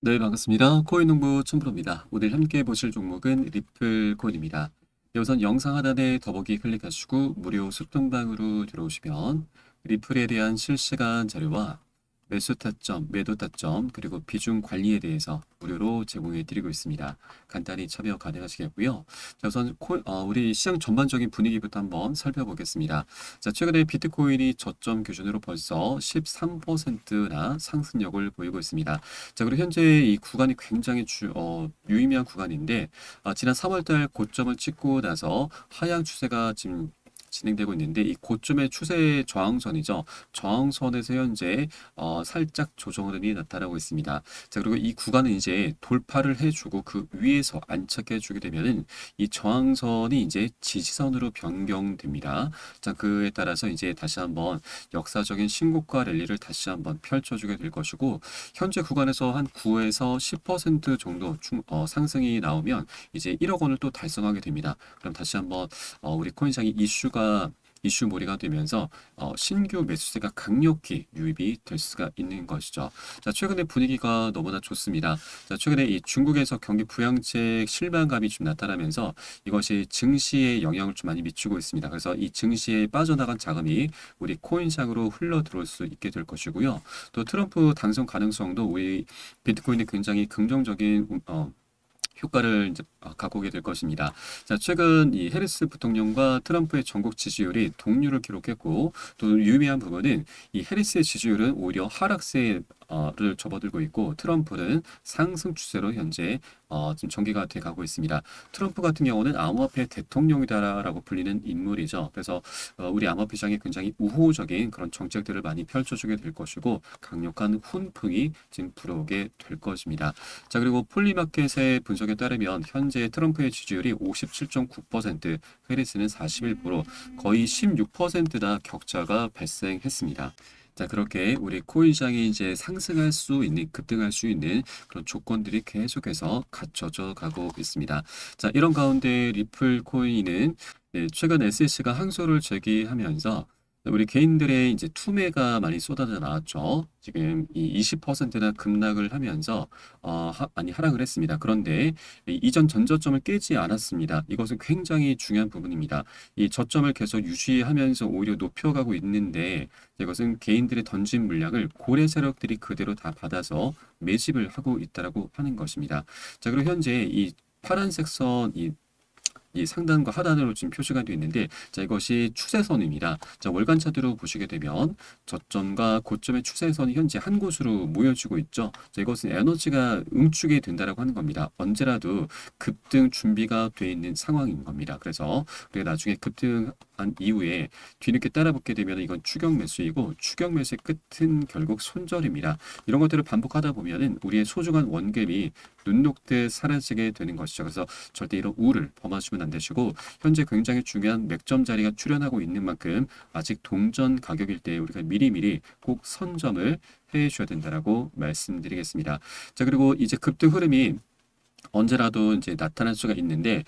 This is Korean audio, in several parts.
네, 반갑습니다. 코인농부 춘프로입니다. 오늘 함께 보실 종목은 리플 코인입니다. 네, 우선 영상 하단에 더보기 클릭하시고 무료 소통방으로 들어오시면 리플에 대한 실시간 자료와 매수 타점, 매도 타점, 그리고 비중 관리에 대해서 무료로 제공해 드리고 있습니다. 간단히 참여 가능하시겠고요. 자, 우선 우리 시장 전반적인 분위기부터 한번 살펴보겠습니다. 자, 최근에 비트코인이 저점 기준으로 벌써 13%나 상승력을 보이고 있습니다. 자, 그리고 현재 이 구간이 굉장히 유의미한 구간인데, 지난 3월달 고점을 찍고 나서 하향 추세가 지금 진행되고 있는데, 이 고점의 추세 저항선이죠. 저항선에서 현재 살짝 조정 흐름이 나타나고 있습니다. 자, 그리고 이 구간은 이제 돌파를 해주고 그 위에서 안착해주게 되면은 이 저항선이 이제 지지선으로 변경됩니다. 자, 그에 따라서 이제 다시 한번 역사적인 신고가 랠리를 다시 한번 펼쳐주게 될 것이고, 현재 구간에서 한 9에서 10% 정도 상승이 나오면 이제 1억 원을 또 달성하게 됩니다. 그럼 다시 한번 우리 코인상이 이슈몰이가 되면서 신규 매수세가 강력히 유입이 될 수가 있는 것이죠. 자, 최근에 분위기가 너무나 좋습니다. 자, 최근에 이 중국에서 경기 부양책 실망감이 좀 나타나면서 이것이 증시에 영향을 좀 많이 미치고 있습니다. 그래서 이 증시에 빠져나간 자금이 우리 코인상으로 흘러 들어올 수 있게 될 것이고요. 또 트럼프 당선 가능성도 우리 비트코인에 굉장히 긍정적인 효과를 이제 갖고 오게 될 것입니다. 자, 최근 이 해리스 부통령과 트럼프의 전국 지지율이 동률을 기록했고, 또 유의미한 부분은 이 해리스의 지지율은 오히려 하락세를 접어들고 있고, 트럼프는 상승 추세로 현재 지금 전개가 돼 가고 있습니다. 트럼프 같은 경우는 암호화폐 대통령이다라고 불리는 인물이죠. 그래서 우리 암호화폐 시장에 굉장히 우호적인 그런 정책들을 많이 펼쳐주게 될 것이고, 강력한 훈풍이 지금 불어오게 될 것입니다. 자, 그리고 폴리마켓의 분석에 따르면 현재 트럼프의 지지율이 57.9%, 해리스는 41%, 거의 16%나 격차가 발생했습니다. 자, 그렇게 우리 코인 시장이 이제 상승할 수 있는, 급등할 수 있는 그런 조건들이 계속해서 갖춰져 가고 있습니다. 자, 이런 가운데 리플 코인은 최근 SEC가 항소를 제기하면서 우리 개인들의 이제 투매가 많이 쏟아져 나왔죠. 지금 이 20%나 급락을 하면서 많이 하락을 했습니다. 그런데 이 이전 전저점을 깨지 않았습니다. 이것은 굉장히 중요한 부분입니다. 이 저점을 계속 유지하면서 오히려 높여가고 있는데, 이것은 개인들의 던진 물량을 고래 세력들이 그대로 다 받아서 매집을 하고 있다라고 하는 것입니다. 자, 그리고 현재 이 파란색 선, 이 상단과 하단으로 지금 표시가 되어 있는데, 자, 이것이 추세선입니다. 자, 월간 차트로 보시게 되면 저점과 고점의 추세선이 현재 한 곳으로 모여지고 있죠. 자, 이것은 에너지가 응축이 된다라고 하는 겁니다. 언제라도 급등 준비가 되어 있는 상황인 겁니다. 그래서 우리가 나중에 급등한 이후에 뒤늦게 따라붙게 되면 이건 추격 매수이고, 추격 매수의 끝은 결국 손절입니다. 이런 것들을 반복하다 보면은 우리의 소중한 원금이 눈 녹듯 사라지게 되는 것이죠. 그래서 절대 이런 우를 범하시면 안 되시고, 현재 굉장히 중요한 맥점 자리가 출현하고 있는 만큼 아직 동전 가격일 때 우리가 미리미리 꼭 선점을 해 주셔야 된다라고 말씀드리겠습니다. 자, 그리고 이제 급등 흐름이 언제라도 이제 나타날 수가 있는데,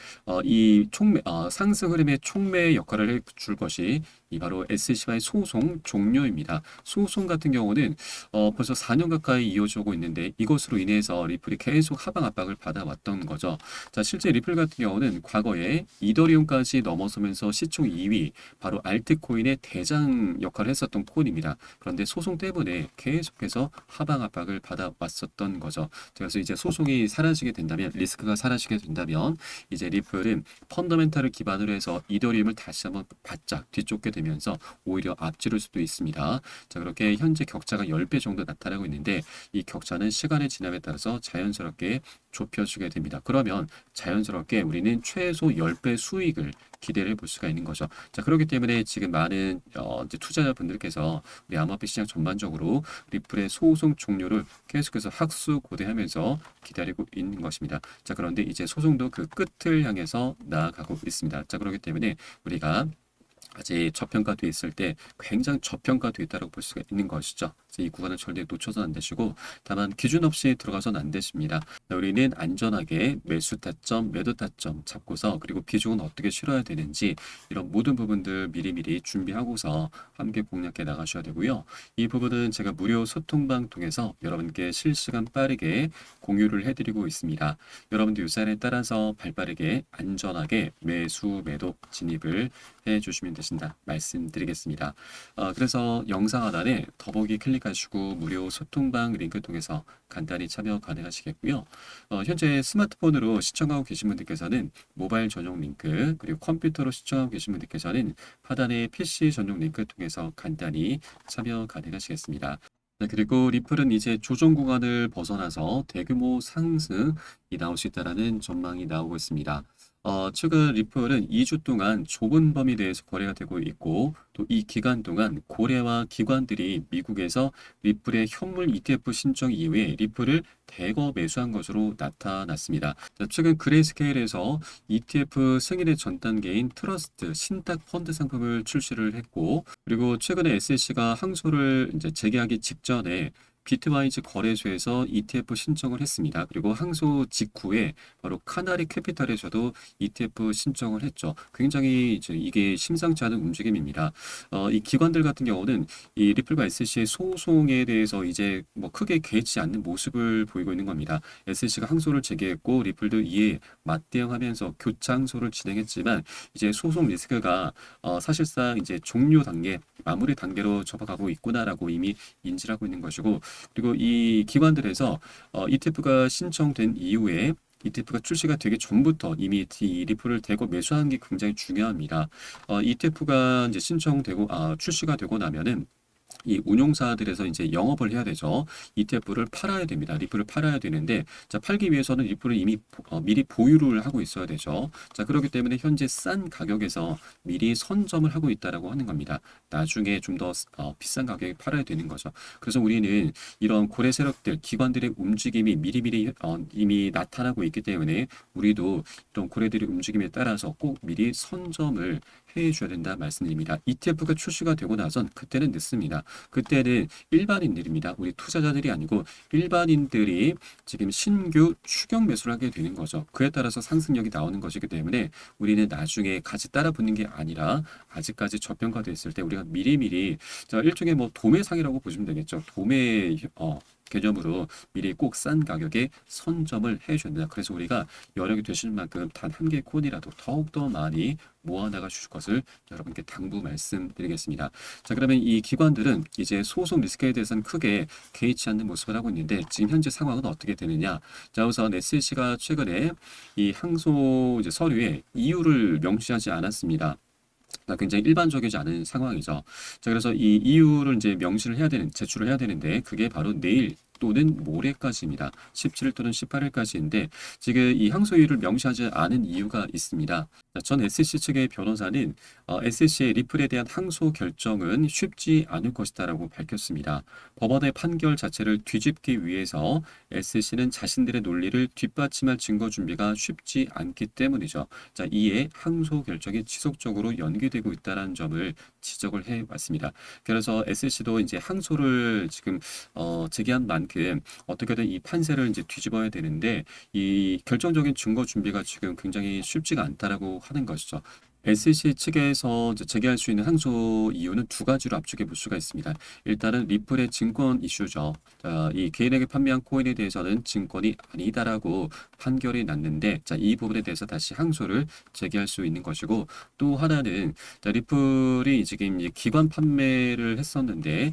상승 흐름의 촉매 역할을 해줄 것이 이 바로 SC바의 소송 종료입니다. 소송 같은 경우는 벌써 4년 가까이 이어지고 있는데, 이것으로 인해서 리플이 계속 하방 압박을 받아왔던 거죠. 자, 실제 리플 같은 경우는 과거에 이더리움까지 넘어서면서 시총 2위, 바로 알트코인의 대장 역할을 했었던 코인입니다. 그런데 소송 때문에 계속해서 하방 압박을 받아왔었던 거죠. 그래서 이제 소송이 사라지게 된다면, 리스크가 사라지게 된다면, 이제 리플은 펀더멘탈을 기반으로 해서 이더리움을 다시 한번 바짝 뒤쫓게 되면서 오히려 앞지를 수도 있습니다. 자, 그렇게 현재 격차가 10배 정도 나타나고 있는데, 이 격차는 시간의 지남에 따라서 자연스럽게 좁혀지게 됩니다. 그러면 자연스럽게 우리는 최소 10배 수익을 기대를 볼 수가 있는 거죠. 자, 그렇기 때문에 지금 많은 이제 투자자분들께서 우리 암호화폐 시장 전반적으로 리플의 소송 종료를 계속해서 학수고대하면서 기다리고 있는 것입니다. 자, 그런데 이제 소송도 그 끝을 향해서 나아가고 있습니다. 자, 그렇기 때문에 우리가 아직 저평가돼 있을 때 굉장히 저평가돼 있다고 볼 수가 있는 것이죠. 그래서 이 구간을 절대 놓쳐서는 안 되시고 다만 기준 없이 들어가서는 안 되십니다. 우리는 안전하게 매수 타점, 매도 타점 잡고서 그리고 비중은 어떻게 실어야 되는지 이런 모든 부분들 미리미리 준비하고서 함께 공략해 나가셔야 되고요. 이 부분은 제가 무료 소통방 통해서 여러분께 실시간 빠르게 공유를 해드리고 있습니다. 여러분들 유산에 따라서 발빠르게 안전하게 매수, 매도 진입을 해주시면 되신다 말씀드리겠습니다. 그래서 영상 하단에 더보기 클릭하시고 무료 소통방 링크 통해서 간단히 참여 가능하시겠고요. 현재 스마트폰으로 시청하고 계신 분들께서는 모바일 전용 링크 그리고 컴퓨터로 시청하고 계신 분들께서는 하단의 PC 전용 링크 통해서 간단히 참여 가능하시겠습니다. 네, 그리고 리플은 이제 조정 구간을 벗어나서 대규모 상승이 나올 수 있다는 전망이 나오고 있습니다. 최근 리플은 2주 동안 좁은 범위 내에서 거래가 되고 있고 또 이 기간 동안 고래와 기관들이 미국에서 리플의 현물 ETF 신청 이후에 리플을 대거 매수한 것으로 나타났습니다. 자, 최근 그레이스케일에서 ETF 승인의 전 단계인 트러스트 신탁 펀드 상품을 출시를 했고 그리고 최근에 SEC가 항소를 이제 재개하기 직전에 비트와이즈 거래소에서 ETF 신청을 했습니다. 그리고 항소 직후에 바로 카나리 캐피탈에서도 ETF 신청을 했죠. 굉장히 이게 심상치 않은 움직임입니다. 이 기관들 같은 경우는 이 리플과 SEC의 소송에 대해서 이제 뭐 크게 개의치 않는 모습을 보이고 있는 겁니다. SEC가 항소를 제기했고 리플도 이에 맞대응하면서 교차 항소를 진행했지만 이제 소송 리스크가 사실상 이제 종료 단계, 마무리 단계로 접어가고 있구나라고 이미 인지를 하고 있는 것이고 그리고 이 기관들에서 ETF가 신청된 이후에 ETF가 출시가 되기 전부터 이미 이 리플을 대거 매수하는 게 굉장히 중요합니다. ETF가 이제 신청되고 출시가 되고 나면은 이 운용사들에서 이제 영업을 해야 되죠. ETF를 팔아야 됩니다. 리플을 팔아야 되는데, 자, 팔기 위해서는 리플을 이미 미리 보유를 하고 있어야 되죠. 자, 그렇기 때문에 현재 싼 가격에서 미리 선점을 하고 있다라고 하는 겁니다. 나중에 좀 더 비싼 가격에 팔아야 되는 거죠. 그래서 우리는 이런 고래 세력들, 기관들의 움직임이 미리미리 이미 나타나고 있기 때문에 우리도 이런 고래들의 움직임에 따라서 꼭 미리 선점을 해줘야 된다 말씀드립니다. ETF가 출시가 되고 나선 그때는 늦습니다. 그때는 일반인들입니다. 우리 투자자들이 아니고 일반인들이 지금 신규 추격 매수를 하게 되는 거죠. 그에 따라서 상승력이 나오는 것이기 때문에 우리는 나중에 같이 따라 붙는 게 아니라 아직까지 저평가되어 있을 때 우리가 미리미리 일종의 뭐 도매상이라고 보시면 되겠죠. 도매 개념으로 미리 꼭 싼 가격에 선점을 해줘야 된다. 그래서 우리가 여력이 되시는 만큼 단 한 개의 코인이라도 더욱더 많이 모아나가 주실 것을 여러분께 당부 말씀드리겠습니다. 자, 그러면 이 기관들은 이제 소송 리스크에 대해서는 크게 개의치 않는 모습을 하고 있는데 지금 현재 상황은 어떻게 되느냐? 자, 우선 SEC가 최근에 이 항소 이제 서류에 이유를 명시하지 않았습니다. 굉장히 일반적이지 않은 상황이죠. 자, 그래서 이 이유를 이제 명시를 해야 되는, 제출을 해야 되는데, 그게 바로 내일 또는 모레까지입니다. 17일 또는 18일까지인데, 지금 이 항소 이유를 명시하지 않은 이유가 있습니다. 자, 전 SEC 측의 변호사는 SEC의 리플에 대한 항소 결정은 쉽지 않을 것이다라고 밝혔습니다. 법원의 판결 자체를 뒤집기 위해서 SEC는 자신들의 논리를 뒷받침할 증거 준비가 쉽지 않기 때문이죠. 자, 이에 항소 결정이 지속적으로 연기되고 있다는 점을 지적을 해 왔습니다. 그래서 SEC도 이제 항소를 지금 제기한 만큼 어떻게든 이 판세를 이제 뒤집어야 되는데 이 결정적인 증거 준비가 지금 굉장히 쉽지가 않다라고 하는 것이죠. SEC 측에서 이제 제기할 수 있는 항소 이유는 두 가지로 압축해 볼 수가 있습니다. 일단은 리플의 증권 이슈죠. 자, 이 개인에게 판매한 코인에 대해서는 증권이 아니다라고 판결이 났는데, 자, 이 부분에 대해서 다시 항소를 제기할 수 있는 것이고, 또 하나는 자, 리플이 지금 이제 기관 판매를 했었는데,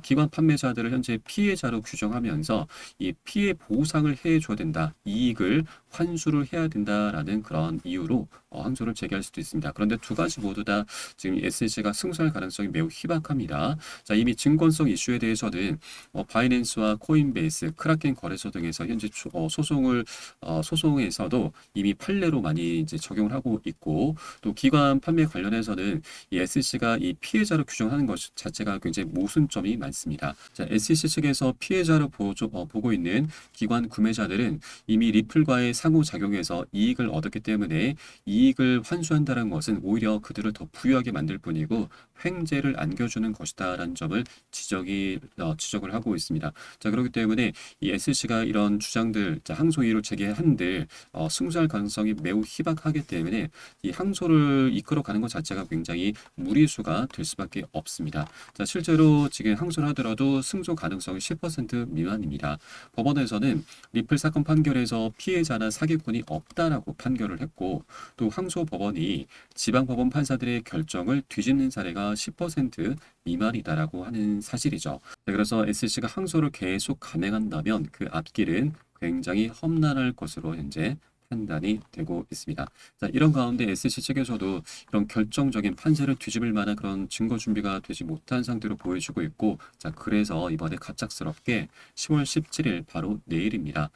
기관 판매자들을 현재 피해자로 규정하면서 이 피해 보상을 해줘야 된다, 이익을 환수를 해야 된다라는 그런 이유로 항소를 제기할 수도 있습니다. 그런데 두 가지 모두 다 지금 SEC가 승소할 가능성이 매우 희박합니다. 자, 이미 증권성 이슈에 대해서는 바이낸스와 코인베이스, 크라켄 거래소 등에서 현재 소송에서도 이미 판례로 많이 이제 적용을 하고 있고 또 기관 판매 관련해서는 이 SEC가 이 피해자로 규정하는 것 자체가 굉장히 모순점이 많습니다. 자, SEC 측에서 피해자로 보고 있는 기관 구매자들은 이미 리플과의 상호작용해서 이익을 얻었기 때문에 이익을 환수한다는 것은 오히려 그들을 더 부유하게 만들 뿐이고 횡재를 안겨주는 것이다라는 점을 지적을 하고 있습니다. 자, 그렇기 때문에 이 SC가 이런 주장들, 자, 항소 이유를 제기한들 승소할 가능성이 매우 희박하기 때문에 이 항소를 이끌어가는 것 자체가 굉장히 무리수가 될 수밖에 없습니다. 자, 실제로 지금 항소를 하더라도 승소 가능성이 10% 미만입니다. 법원에서는 리플 사건 판결에서 피해자나 사기꾼이 없다라고 판결을 했고 또 항소 법원이 지방법원 판사들의 결정을 뒤집는 사례가 10% 미만이다라고 하는 사실이죠. 네, 그래서 SC가 항소를 계속 감행한다면 그 앞길은 굉장히 험난할 것으로 현재 판단이 되고 있습니다. 자, 이런 가운데 SC 측에서도 이런 결정적인 판세를 뒤집을 만한 그런 증거 준비가 되지 못한 상태로 보여주고 있고, 자, 그래서 이번에 갑작스럽게 10월 17일 바로 내일입니다.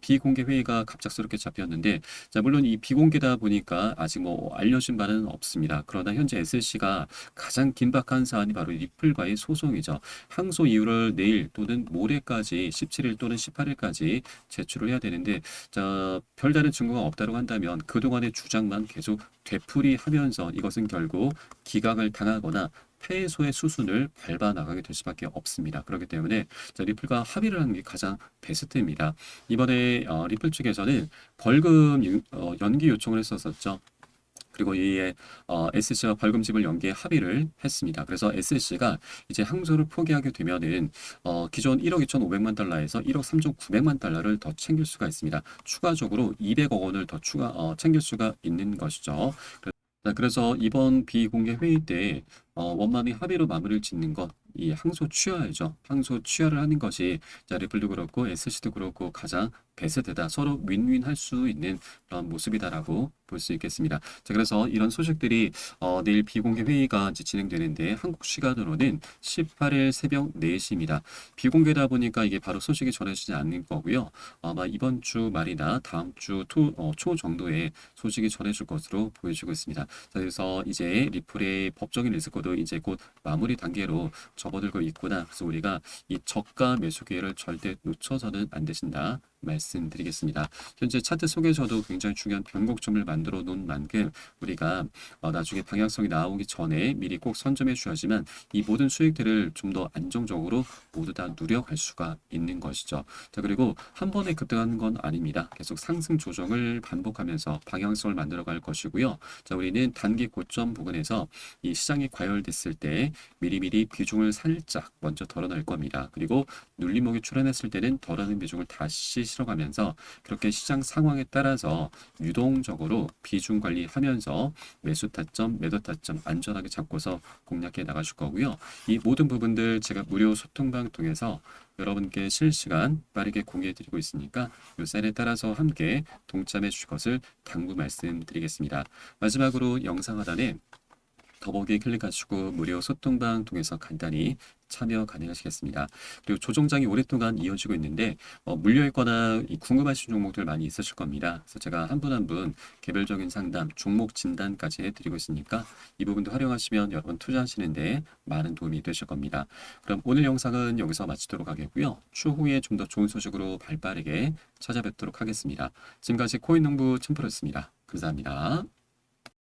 비공개 회의가 갑작스럽게 잡혔는데, 자, 물론 이 비공개다 보니까 아직 뭐 알려진 바는 없습니다. 그러나 현재 SC가 가장 긴박한 사안이 바로 리플과의 소송이죠. 항소 이유를 내일 또는 모레까지 17일 또는 18일까지 제출을 해야 되는데, 자, 별다른 증거가 없다고 한다면 그동안의 주장만 계속 되풀이하면서 이것은 결국 기각을 당하거나 패소의 수순을 밟아 나가게 될 수밖에 없습니다. 그렇기 때문에 자, 리플과 합의를 하는 게 가장 베스트입니다. 이번에 리플 측에서는 벌금 연기 요청을 했었었죠. 그리고 이에 SC와 벌금집을 연기해 합의를 했습니다. 그래서 SC가 이제 항소를 포기하게 되면은 기존 1억 2,500만 달러에서 1억 3,900만 달러를 더 챙길 수가 있습니다. 추가적으로 200억 원을 더 챙길 수가 있는 것이죠. 자, 그래서 이번 비공개 회의 때 원만히 합의로 마무리를 짓는 것, 이 항소 취하이죠. 항소 취하를 하는 것이 자, 리플도 그렇고 SC도 그렇고 가장 베스트다. 서로 윈윈 할 수 있는 그런 모습이다라고 볼 수 있겠습니다. 자, 그래서 이런 소식들이 내일 비공개 회의가 이제 진행되는데 한국 시간으로는 18일 새벽 4시입니다. 비공개다 보니까 이게 바로 소식이 전해지지 않는 거고요. 아마 이번 주 말이나 다음 주 초 정도에 소식이 전해질 것으로 보여지고 있습니다. 자, 그래서 이제 리플의 법적인 리스크도 이제 곧 마무리 단계로 접어들고 있구나. 그래서 우리가 이 저가 매수 기회를 절대 놓쳐서는 안 되신다. 말씀드리겠습니다. 현재 차트 속에서도 굉장히 중요한 변곡점을 만들어 놓은 만큼 우리가 나중에 방향성이 나오기 전에 미리 꼭 선점해 주어야지만 이 모든 수익들을 좀 더 안정적으로 모두 다 누려갈 수가 있는 것이죠. 자, 그리고 한 번에 급등하는 건 아닙니다. 계속 상승 조정을 반복하면서 방향성을 만들어 갈 것이고요. 자, 우리는 단기 고점 부근에서 이 시장이 과열됐을 때 미리미리 비중을 살짝 먼저 덜어낼 겁니다. 그리고 눌림목이 출현했을 때는 덜어낸 비중을 다시 실어가면서 그렇게 시장 상황에 따라서 유동적으로 비중 관리하면서 매수 타점, 매도 타점 안전하게 잡고서 공략해 나가실 거고요. 이 모든 부분들 제가 무료 소통방 통해서 여러분께 실시간 빠르게 공유해 드리고 있으니까 이 셀에 따라서 함께 동참해 주실 것을 당부 말씀드리겠습니다. 마지막으로 영상 하단에 더보기 클릭하시고 무료 소통방 통해서 간단히 참여 가능하시겠습니다. 그리고 조정장이 오랫동안 이어지고 있는데 물려있거나 궁금하신 종목들 많이 있으실 겁니다. 그래서 제가 한 분 한 분 개별적인 상담, 종목 진단까지 해드리고 있으니까 이 부분도 활용하시면 여러분 투자하시는데 많은 도움이 되실 겁니다. 그럼 오늘 영상은 여기서 마치도록 하겠고요. 추후에 좀 더 좋은 소식으로 발빠르게 찾아뵙도록 하겠습니다. 지금까지 코인농부 춘프로였습니다. 감사합니다.